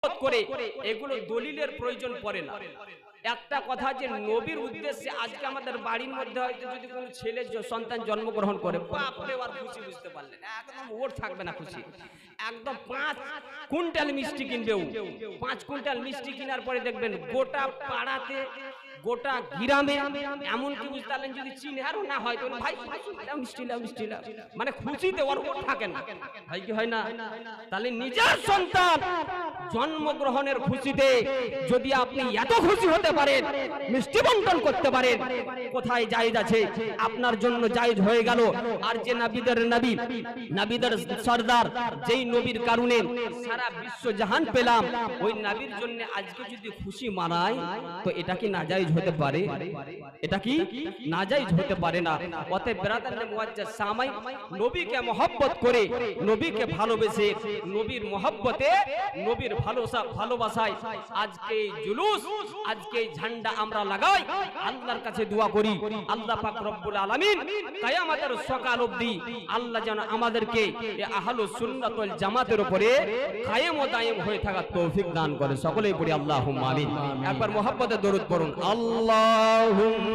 করে এগুলো দলিলের প্রয়োজন পড়ে না। একটা কথা যে নবীর উদ্দেশ্যে আজকে আমাদের বাড়ির মধ্যে হয়তো যদি কোনো ছেলে সন্তান জন্মগ্রহণ করে, বাপরে আর খুশি বুঝতে পারলেন, একদম ওর থাকবে না খুশি, একদম 5 কুইন্টাল মিষ্টি কিনবে। 5 কুইন্টাল মিষ্টি কেনার পরে দেখবেন গোটা পাড়াতে গোটা গ্রামে এমনকি বুঝতে পারলেন যদি চিনহারও না হয় তো ভাই মিষ্টি নাও মিষ্টি নাও, মানে খুশিতে ওর থাকে না, হয় কি হয় না? তাহলে নিজের সন্তান জন্মগ্রহণের খুশিতে যদি আপনি এত খুশি হতে পারেন, মিষ্টি বন্টন করতে পারেন, কোথায় জায়েজ আছে? আপনার জন্য জায়েজ হয়ে গেল। আর যে নবীদের নবী, নবীদের সরদার, যেই নবীর কারণে সারা বিশ্ব জাহান পেলাম, ওই নবীর জন্য আজকে যদি খুশি মানায় তো এটা কি নাজায়েজ হতে পারে? এটা কি নাজায়েজ হতে পারে না। অতএব ব্রাদারনে মুআজ্জাজ সামাই, নবীকে মহব্বত করে, নবীকে ভালোবেসে, নবীর মহব্বতে, নবীর ভালোবাসায় আজকে জুলুস, আজকে ঝান্ডা আমরা লাগাই। আল্লাহর কাছে দোয়া করি আল্লাহ পাক রব্বুল আলামিন কিয়ামতের সকাল অবধি আল্লাহ যেন আমাদেরকে এই আহলুস সুন্নাত ওয়াল জামাতের উপরে কায়েম ও দায়েম হয়ে থাকার তৌফিক দান করে। সকলেই পড়ি আল্লাহুম্মা আমিন। একবার মহব্বতে দরুদ পড়ুন, আল্লাহুম্মা